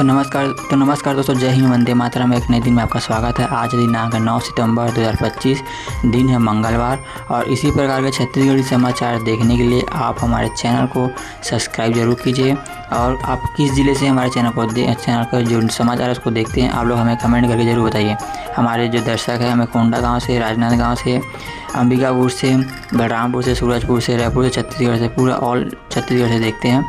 नमस्कार दोस्तों, जय हिंद, वंदे मातरम। एक नए दिन में आपका स्वागत है। आज दिनांक 9 सितंबर 2025, दिन है मंगलवार। और इसी प्रकार के छत्तीसगढ़ी समाचार देखने के लिए आप हमारे चैनल को सब्सक्राइब जरूर कीजिए। और आप किस ज़िले से हमारे चैनल का जो समाचार है उसको देखते हैं, आप लोग हमें कमेंट करके ज़रूर बताइए। हमारे जो दर्शक हैं हमें कोंडा गाँव से, राजनांदगांव से, अंबिकापुर से, बलरामपुर से, सूरजपुर से, रायपुर से, छत्तीसगढ़ से, पूरा ऑल छत्तीसगढ़ से देखते हैं।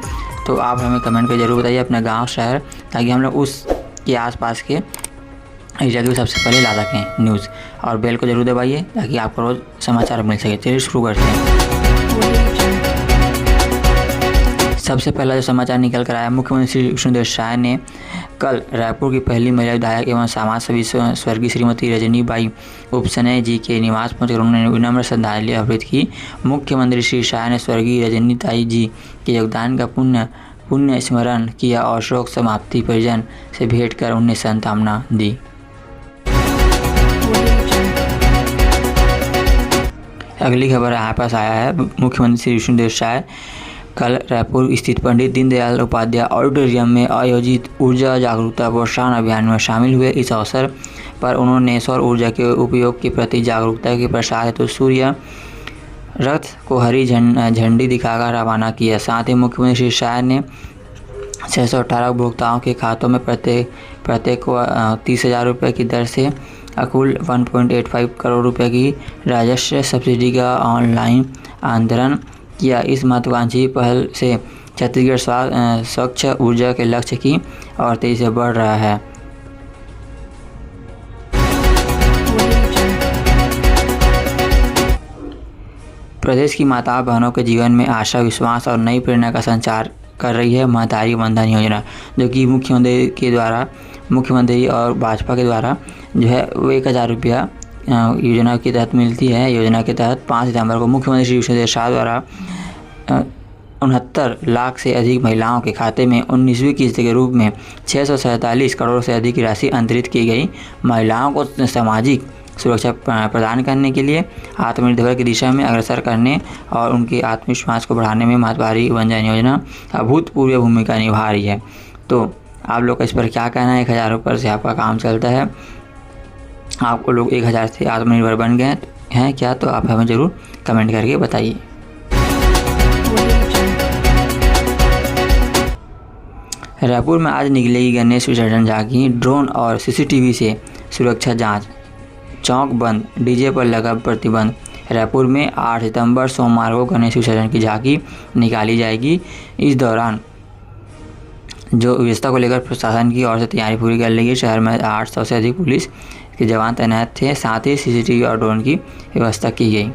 तो आप हमें कमेंट कर जरूर बताइए अपना गांव, शहर, ताकि हम लोग उस के आसपास के एरिया को सबसे पहले ला सकें न्यूज़। और बेल को जरूर दबाइए ताकि आपको रोज़ समाचार मिल सके। चलिए शुरू करते हैं। सबसे पहला जो समाचार निकल कर आया, मुख्यमंत्री श्री विष्णुदेव साय ने कल रायपुर की पहली महिला विधायक एवं समाज सेवी स्वर्गीय श्रीमती रजनीबाई उपसनय जी के निवास पहुंचकर उन्होंने विनम्र श्रद्धांजलि अर्पित की। मुख्यमंत्री श्री साय ने स्वर्गीय रजनीताई जी के योगदान का पुण्य स्मरण किया और शोक समाप्ति परिजन से भेंट कर उन्हें सांत्वना दी। अगली खबर यहाँ पास आया है, मुख्यमंत्री श्री विष्णुदेव साय कल रायपुर स्थित पंडित दीनदयाल उपाध्याय ऑडिटोरियम में आयोजित ऊर्जा जागरूकता प्रोत्साहन अभियान में शामिल हुए। इस अवसर पर उन्होंने सौर ऊर्जा के उपयोग के प्रति जागरूकता के प्रसार हेतु सूर्य रथ को हरी झंडी दिखाकर रवाना किया। साथ ही मुख्यमंत्री श्री शाह ने 618 उपभोक्ताओं के खातों में प्रत्येक को 30,000 रुपये की दर से कुल 1.85 करोड़ रुपये की राजस्व सब्सिडी का ऑनलाइन अंतरण किया। इस महत्वाकांक्षी पहल से छत्तीसगढ़ स्वच्छ ऊर्जा के लक्ष्य की और तेजी से बढ़ रहा है। प्रदेश की माताओं बहनों के जीवन में आशा, विश्वास और नई प्रेरणा का संचार कर रही है महतारी वंदन योजना, जो कि मुख्यमंत्री और भाजपा के द्वारा जो है वो 1,000 रुपया योजना के तहत मिलती है। योजना के तहत 5 सितंबर को मुख्यमंत्री श्री विष्णुदेव साय द्वारा 69 लाख से अधिक महिलाओं के खाते में 19वीं किस्त के रूप में 647 करोड़ से अधिक की राशि अंतरित की गई। महिलाओं को सामाजिक सुरक्षा प्रदान करने के लिए आत्मनिर्भर की दिशा में अग्रसर करने और उनके आत्मविश्वास को बढ़ाने में महतारी वंदन योजना अभूतपूर्व भूमिका निभा रही है। तो आप लोग का इस पर क्या कहना है? 1,000 रुपये से आपका काम चलता है, आपको लोग 1,000 से आत्मनिर्भर बन गए हैं क्या? तो आप हमें ज़रूर कमेंट करके बताइए। रायपुर में आज निकलेगी गणेश विसर्जन झांकी, ड्रोन और सीसीटीवी से सुरक्षा जांच, चौक बंद, डीजे पर लगा प्रतिबंध। रायपुर में 8 सितंबर सोमवार को गणेश विसर्जन की झांकी निकाली जाएगी। इस दौरान जो व्यवस्था को लेकर प्रशासन की ओर से तैयारी पूरी कर ली गई। शहर में 800 से अधिक पुलिस के जवान तैनात थे, साथ ही सीसीटीवी और ड्रोन की व्यवस्था की गई।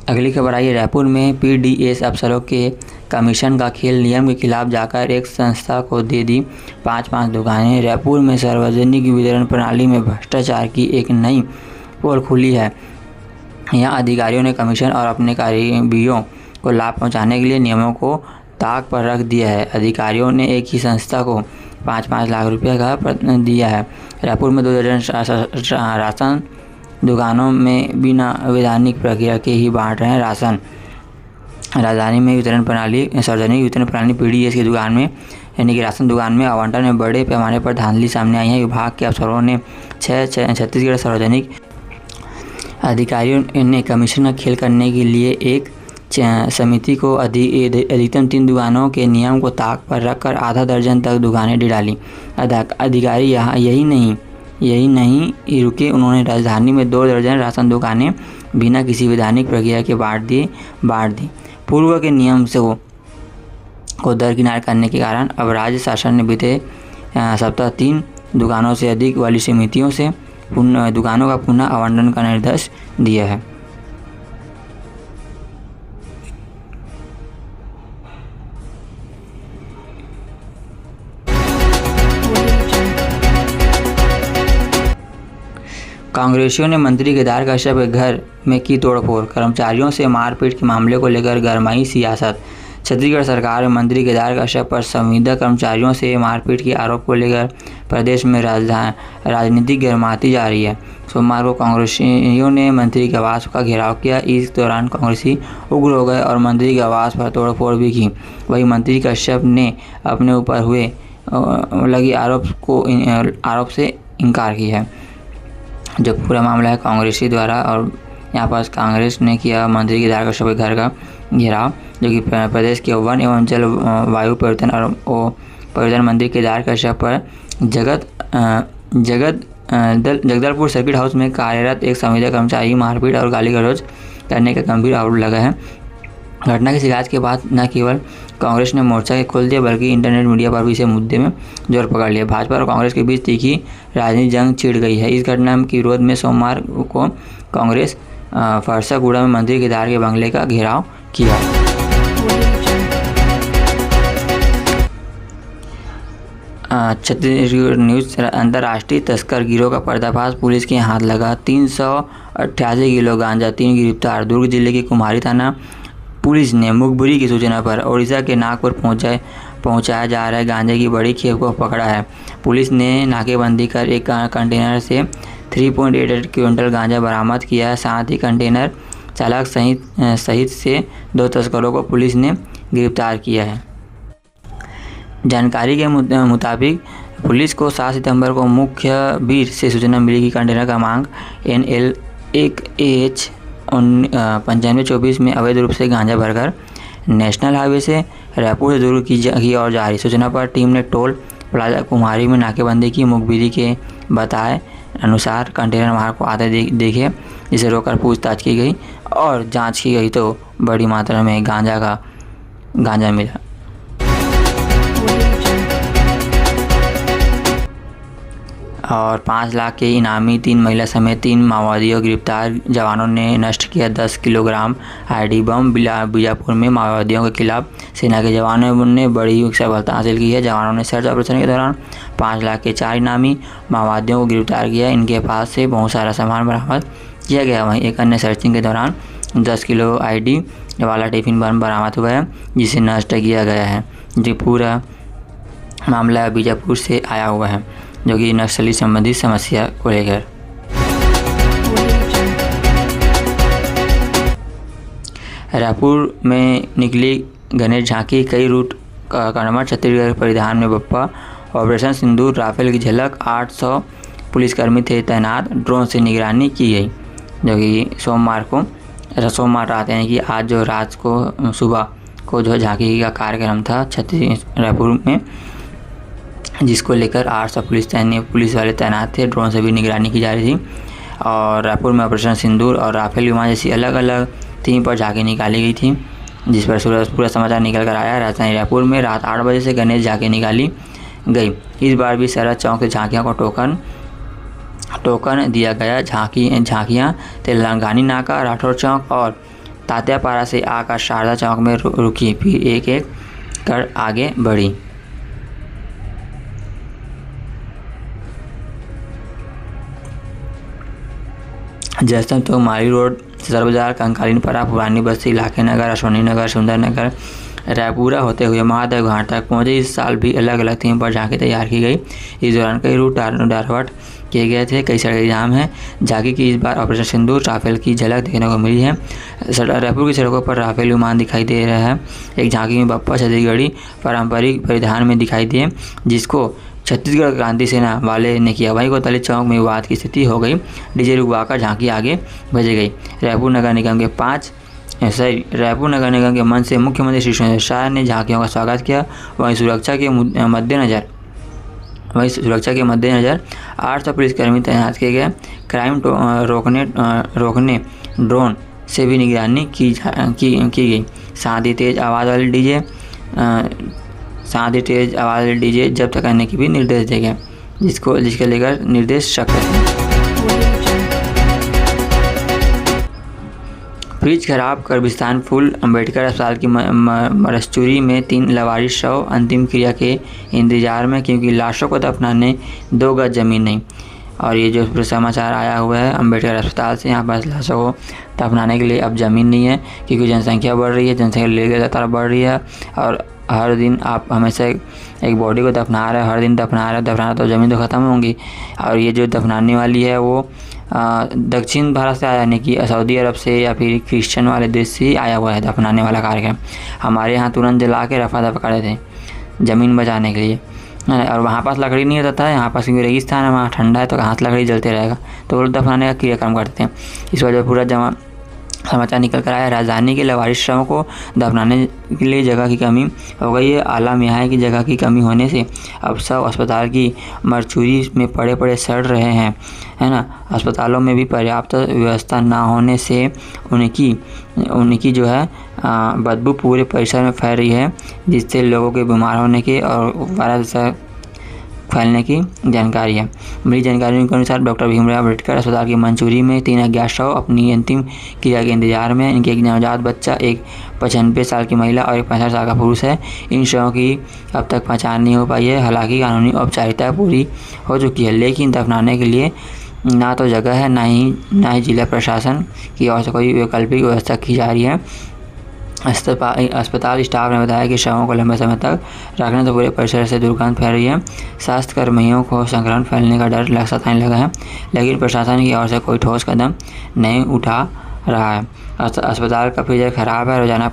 अगली खबर आई है, रायपुर में पीडीएस अफसरों के कमीशन का खेल नियम के खिलाफ जाकर एक संस्था को दे दी 5 दुकानें। रायपुर में सार्वजनिक वितरण प्रणाली में भ्रष्टाचार की एक नई पोल खुली है। यहाँ अधिकारियों ने कमीशन और अपने कर्मचारियों को लाभ पहुँचाने के लिए नियमों को ताक पर रख दिया है। अधिकारियों ने एक ही संस्था को 5 लाख रुपये का दिया है। रायपुर में 2 दर्जन राशन दुकानों में बिना वैधानिक प्रक्रिया के ही बांट रहे हैं राशन। राजधानी में सार्वजनिक वितरण प्रणाली पीडीएस की दुकान में यानी कि राशन दुकान में आवंटन में बड़े पैमाने पर धांधली सामने आई है। विभाग के अफसरों ने छत्तीसगढ़ सार्वजनिक अधिकारियों ने कमीशन का खेल करने के लिए एक समिति को अधिकतम 3 दुकानों के नियम को ताक पर रखकर आधा दर्जन तक दुकानें डाली। अधिकारी यहाँ यही नहीं रुके, उन्होंने राजधानी में 2 दर्जन राशन दुकानें बिना किसी वैधानिक प्रक्रिया के बांट दी। पूर्व के नियम से को दरकिनार करने के कारण अब राज्य शासन ने बीते सप्ताह 3 दुकानों से अधिक वाली समितियों से दुकानों का पुनः आवंटन का निर्देश दिया है। कांग्रेसियों ने मंत्री केदार कश्यप के घर में की तोड़फोड़, कर्मचारियों से मारपीट के मामले को लेकर गरमाई सियासत। छत्तीसगढ़ सरकार में मंत्री केदार कश्यप पर संविदा कर्मचारियों से मारपीट के आरोप को लेकर प्रदेश में राजनीतिक गर्माती जा रही है। सोमवार को कांग्रेसियों ने मंत्री के आवास का घेराव किया। इस दौरान कांग्रेसी उग्र हो गए और मंत्री के आवास पर तोड़फोड़ भी की। वहीं मंत्री कश्यप ने अपने ऊपर हुए लगे आरोप से इनकार किया है। जो पूरा मामला है कांग्रेसी द्वारा, और यहाँ पर कांग्रेस ने किया मंत्री केदार कश्यप के घर का घेराव, जो कि प्रदेश के वन एवं जल वायु परिवर्तन मंत्री केदार कश्यप पर जगदलपुर सर्किट हाउस में कार्यरत एक संविदा कर्मचारी मारपीट और गाली गलौज करने का गंभीर आरोप लगा है। घटना की शिकायत के बाद न केवल कांग्रेस ने मोर्चा खोल दिया बल्कि इंटरनेट मीडिया पर भी इसे मुद्दे में जोर पकड़ लिया। भाजपा और कांग्रेस के बीच तीखी राजनीतिक जंग छिड़ गई है। इस घटना के विरोध में सोमवार को कांग्रेस फरसागुड़ा में मंत्री केदार के बंगले का घेराव किया। छत्तीसगढ़ न्यूज। अंतर्राष्ट्रीय तस्कर गिरोह का पर्दाफाश, पुलिस के हाथ लगा 388 किलो गांजा, 3 गिरफ्तार। दुर्ग जिले के कुम्हारी थाना पुलिस ने मुखबिरी की सूचना पर ओडिशा के नागपुर पहुंचाया जा रहे गांजे की बड़ी खेप को पकड़ा है। पुलिस ने नाकेबंदी कर एक कंटेनर से 3.88 क्विंटल गांजा बरामद किया है। साथ ही कंटेनर चालक सहित से 2 तस्करों को पुलिस ने गिरफ्तार किया है। जानकारी के मुताबिक पुलिस को 7 सितंबर को मुख्य बीर से सूचना मिली कि कंटेनर का मांग NL1AH 9524 में अवैध रूप से गांजा भरकर नेशनल हाईवे से रायपुर से दुर्ग की ओर जा रही। सूचना पर टीम ने टोल प्लाजा कुम्हारी में नाकेबंदी की। मुखबिरी के बताए अनुसार कंटेनर मार्ग को आते देखे, जिसे रोककर पूछताछ की गई और जांच की गई तो बड़ी मात्रा में गांजा मिला। और 5 लाख के इनामी 3 महिला समेत 3 माओवादियों गिरफ्तार। जवानों ने नष्ट किया 10 किलोग्राम आईडी बम। बीजापुर में माओवादियों के खिलाफ सेना के जवानों ने बड़ी सफलता हासिल की है। जवानों ने सर्च ऑपरेशन के दौरान 5 लाख के 4 इनामी माओवादियों को गिरफ्तार किया। इनके पास से बहुत सारा सामान बरामद किया गया। वहीं एक अन्य सर्चिंग के दौरान 10 किलो आईडी वाला टिफिन बम बरामद हुआ है, जिसे नष्ट किया गया है। जो पूरा मामला बीजापुर से आया हुआ है, जो कि नक्सली संबंधित समस्या को लेकर। रायपुर में निकली गणेश झांकी, कई रूट कड़मर, छत्तीसगढ़ परिधान में बप्पा, ऑपरेशन सिंदूर, राफेल की झलक, 800 पुलिसकर्मी थे तैनात, ड्रोन से निगरानी की गई। जो कि सोमवार रात यानी कि आज जो रात को सुबह को जो झांकी का कार्यक्रम था रायपुर में, जिसको लेकर 800 पुलिस वाले तैनात थे। ड्रोन से भी निगरानी की जा रही थी। और रायपुर में ऑपरेशन सिंदूर और राफेल विमान जैसी अलग अलग थीम पर झांकी निकाली गई थी, जिस पर पूरा समाचार निकल कर आया। राजधानी रायपुर में रात 8 बजे से गणेश झांकी निकाली गई। इस बार भी शरद चौक से झांकियों को टोकन दिया गया। झांकियाँ तेलंगानी नाका, राठौर चौक और तात्यापारा से आकर शारदा चौक में रुकी, फिर एक एक कर आगे बढ़ी। जैसलमेर तो माली रोड, सदर बाजार, कंकालीनपरा, पुरानी बस्ती, लाखे नगर, अश्वनी नगर, सुंदर नगर, रायपुरा होते हुए महादेव घाट तक पहुंचे। इस साल भी अलग अलग थीम पर झांकी तैयार की गई। इस दौरान कई रूट डायवर्ट किए गए थे, कई सड़कें जाम हैं। झांकी की इस बार ऑपरेशन सिंदूर राफेल की झलक देखने को मिली है। रायपुर की सड़कों पर राफेल विमान दिखाई दे रहा है। एक झांकी में बप्पा छत्तीसगढ़ी पारंपरिक परिधान में दिखाई दिए, जिसको छत्तीसगढ़ क्रांति सेना वाले ने किया। वहीं कोतवाली चौक में विवाद की स्थिति हो गई, डीजे रुकवाकर झांकी आगे भेजी गई। रायपुर नगर निगम के मंच से मुख्यमंत्री श्री सुरेंद्र शाह ने झांकियों का स्वागत किया। वहीं सुरक्षा के मद्देनजर 800 पुलिसकर्मी तैनात किए गए। क्राइम रोकने ड्रोन से भी निगरानी की गई। साथ ही तेज आवाज़ वाले डीजे जब्त करने के भी निर्देश दिए गए, जिसके लेकर निर्देश सख्त है। फ्रिज खराब, कब्रिस्तान फुल। अंबेडकर अस्पताल की मरसचूरी में 3 लवारिस शव अंतिम क्रिया के इंतजार में, क्योंकि लाशों को दफनाने 2 गज जमीन नहीं। और ये जो पूरा समाचार आया हुआ है अम्बेडकर अस्पताल से, यहाँ पर लाशों को दफनाने के लिए अब ज़मीन नहीं है क्योंकि जनसंख्या बढ़ रही है, जनसंख्या लगातार बढ़ रही है और हर दिन आप हमेशा एक बॉडी को दफना रहे हैं, हर दिन दफना तो ज़मीन तो ख़त्म होंगी। और ये जो दफनाने वाली है वो दक्षिण भारत से आया, यानी कि सऊदी अरब से या फिर क्रिश्चियन वाले देश से आया हुआ है दफनाने वाला कार्यक्रम। हमारे यहाँ तुरंत जला के रफा दफा करे थे ज़मीन बचाने के लिए, और वहाँ पास लकड़ी नहीं रहता था, यहाँ पास क्योंकि रेगिस्तान है, वहाँ ठंडा है तो कहाँ से लकड़ी जलते रहेगा, तो वो दफनाने का क्रियाक्रम करते हैं। इस वजह पूरा समाचार निकल कर आया। राजधानी के लवारिशों को दफनाने के लिए जगह की कमी हो गई है। आलम यह है कि जगह की कमी होने से अब सब अस्पताल की मरचूरी में पड़े सड़ रहे हैं, है ना। अस्पतालों में भी पर्याप्त व्यवस्था ना होने से उनकी जो है बदबू पूरे परिसर में फैल रही है, जिससे लोगों के बीमार होने के और वायरस फैलने की जानकारी है। मिली जानकारी के अनुसार डॉक्टर भीमराव अम्बेडकर अस्पताल की मंचूरी में 3 अज्ञात शव अपनी अंतिम क्रिया के इंतजार में। इनके एक नवजात बच्चा, एक 95 साल की महिला और एक 65 साल का पुरुष है। इन शवों की अब तक पहचान नहीं हो पाई है। हालांकि कानूनी औपचारिकता पूरी हो चुकी है, लेकिन दफनाने के लिए ना तो जगह है, ना ही जिला प्रशासन की ओर से कोई वैकल्पिक व्यवस्था की जा रही है। अस्पताल स्टाफ ने बताया कि शवों को लंबे समय तक रखने से पूरे परिसर से दुर्गंध फैल रही है। स्वास्थ्य कर्मियों को संक्रमण फैलने का डर सताने लगा है, लेकिन प्रशासन की ओर से कोई ठोस कदम नहीं उठा रहा है। अस्पताल का फ्रीजर खराब है। रोजाना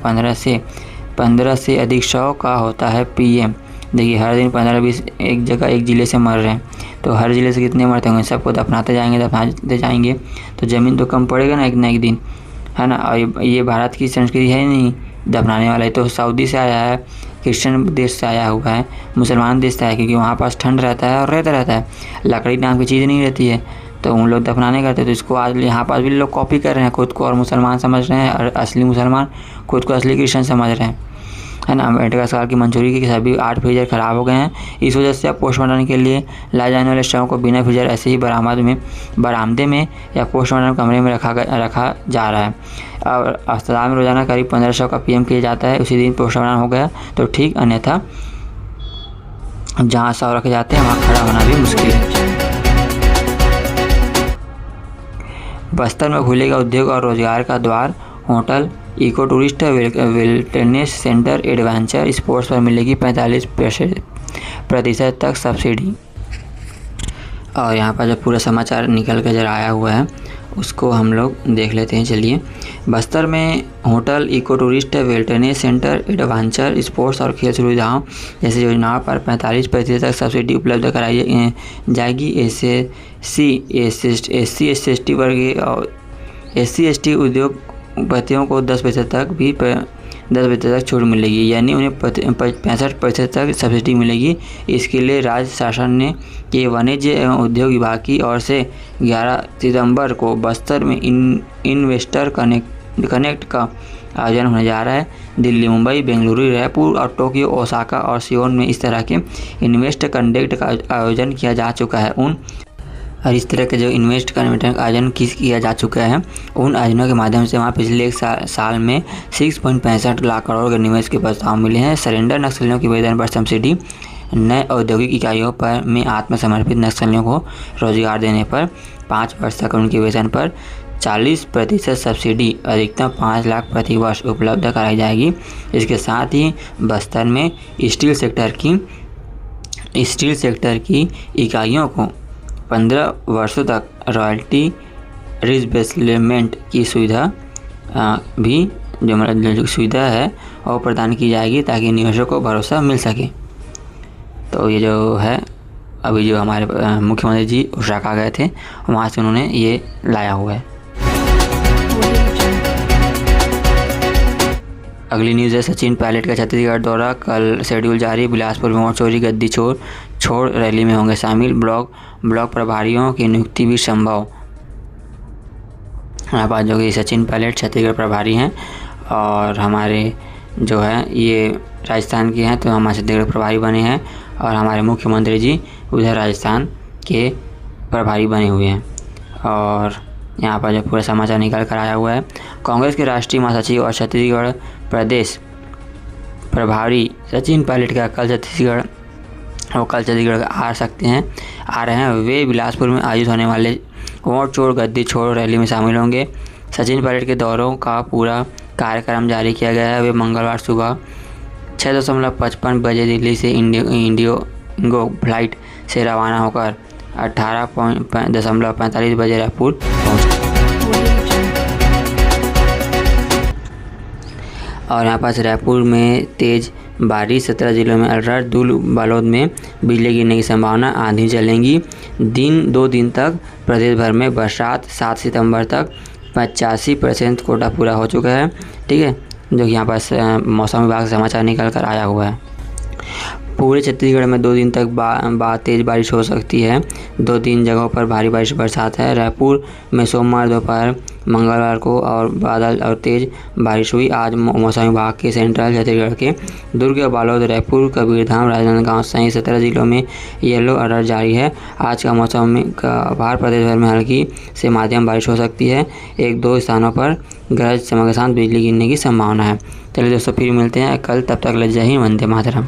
15 से अधिक शव का होता है पीएम। देखिए हर दिन 15-20 एक ज़िले से मर रहे हैं, तो हर ज़िले से कितने मरते होंगे। सबको दफनाते जाएंगे तो ज़मीन तो कम पड़ेगा ना एक दिन, है ना। और ये भारत की संस्कृति है नहीं दफनाने वाला। तो सऊदी से आया है, क्रिश्चियन देश से आया हुआ है, मुसलमान देश से आया, क्योंकि वहाँ पास ठंड रहता है और रहता है, लकड़ी नाम की चीज़ नहीं रहती है, तो उन लोग दफनाने करते। तो इसको आज यहाँ पास भी लोग कॉपी कर रहे हैं, खुद को और मुसलमान समझ रहे हैं, और असली मुसलमान खुद को असली क्रिश्चियन समझ रहे हैं, है ना। अम्बेडकर अस्पताल की मंचूरी के सभी 8 फ्रीजर खराब हो गए हैं। इस वजह से अब पोस्टमार्टम के लिए लाए जाने वाले शवों को बिना फ्रीजर ऐसे ही बरामदे में या पोस्टमार्टम कमरे में रखा जा रहा है। और अस्पताल में रोजाना करीब 15 शव का पीएम किया जाता है। उसी दिन पोस्टमार्टम हो गया तो ठीक, अन्यथा जहाँ शव रखे जाते हैं वहाँ खड़ा होना भी मुश्किल है। बस्तर में खुलेगा उद्योग और रोजगार का द्वार। Hotel, eco tourist, wellness centre, adventure sports पर मिलेगी 45% तक सब्सिडी। और यहाँ पर जो पूरा समाचार निकल कर जरा आया हुआ है उसको हम लोग देख लेते हैं। चलिए, बस्तर में hotel, eco tourist, wellness centre, adventure sports और खेल सुविधाओं जैसी योजनाओं पर 45% तक सब्सिडी उपलब्ध कराई जाएगी। SC/ST वर्ग और SC/ST उद्योगपतियों को 10% तक छूट मिलेगी, यानी उन्हें 65% तक सब्सिडी मिलेगी। इसके लिए राज्य शासन ने के वाणिज्य एवं उद्योग विभाग की ओर से 11 सितंबर को बस्तर में इन्वेस्टर कनेक्ट का आयोजन होने जा रहा है। दिल्ली, मुंबई, बेंगलुरु, रायपुर और टोक्यो, ओसाका और सियोल में इस तरह के इन्वेस्ट कनेक्ट का आयोजन किया जा चुका है। और इस तरह के जो इन्वेस्ट कनेक्ट का आयोजन किया जा चुका है, उन आयोजनों के माध्यम से वहाँ पिछले एक साल में 6.65 लाख करोड़ के निवेश के प्रस्ताव मिले हैं। सरेंडर नक्सलियों के वेतन पर सब्सिडी, नए औद्योगिक इकाइयों में आत्मसमर्पित नक्सलियों को रोजगार देने पर 5 वर्ष तक उनके वेतन पर 40% सब्सिडी, अधिकतम 5 लाख प्रति वर्ष उपलब्ध कराई जाएगी। इसके साथ ही बस्तर में स्टील सेक्टर की इकाइयों को 15 वर्षों तक रॉयल्टी रिजबेसमेंट की सुविधा भी जो सुविधा है वो प्रदान की जाएगी, ताकि निवेशकों को भरोसा मिल सके। तो ये जो है अभी जो हमारे मुख्यमंत्री जी ओसाका गए थे, वहाँ से उन्होंने ये लाया हुआ है। अगली न्यूज़ है, सचिन पायलट का छत्तीसगढ़ दौरा कल शेड्यूल जारी। बिलासपुर में वोट चोरी, गद्दी छोड़ रैली में होंगे शामिल। ब्लॉक प्रभारियों की नियुक्ति भी संभव। हमारे पास जो कि सचिन पायलट छत्तीसगढ़ प्रभारी हैं और हमारे जो है ये राजस्थान के हैं, तो हमारे छत्तीसगढ़ प्रभारी बने हैं, और हमारे मुख्यमंत्री जी उधर राजस्थान के प्रभारी बने हुए हैं। और यहाँ पर जो पूरा समाचार निकल कर आया हुआ है, कांग्रेस के राष्ट्रीय महासचिव और छत्तीसगढ़ प्रदेश प्रभारी सचिन पायलट का कल छत्तीसगढ़ वो कल चंडीगढ़ आ रहे हैं। वे बिलासपुर में आयोजित होने वाले वोट छोड़ गद्दी छोड़ो रैली में शामिल होंगे। सचिन पायलट के दौरों का पूरा कार्यक्रम जारी किया गया है। वे मंगलवार सुबह 6:55 बजे दिल्ली से इंडिगो फ्लाइट से रवाना होकर 18:45 बजे रायपुर पहुँचे। और यहाँ पास रायपुर में तेज़ बारिश, 17 जिलों में अलर्ट। दूल बालोद में बिजली गिरने की संभावना, आंधी चलेंगी। 2 दिन तक प्रदेश भर में बरसात। 7 सितंबर तक 85% कोटा पूरा हो चुका है। ठीक है, जो कि यहाँ पास मौसम विभाग से समाचार निकल कर आया हुआ है। पूरे छत्तीसगढ़ में 2 दिन तक तेज़ बारिश हो सकती है। 2-3 जगहों पर भारी बारिश बरसात है। रायपुर में सोमवार दोपहर मंगलवार को और बादल और तेज़ बारिश हुई। आज मौसम विभाग के सेंट्रल छत्तीसगढ़ के दुर्ग, बालोद, रायपुर, कबीरधाम, राजनांदगांव सहित 17 जिलों में येलो अलर्ट जारी है। आज का मौसम में बाहर प्रदेश भर में हल्की से मध्यम बारिश हो सकती है। 1-2 स्थानों पर गरज चमक के साथ बिजली गिरने की संभावना है। चलिए दोस्तों, फिर मिलते हैं कल। तब तक जय हिंद, वंदे मातरम।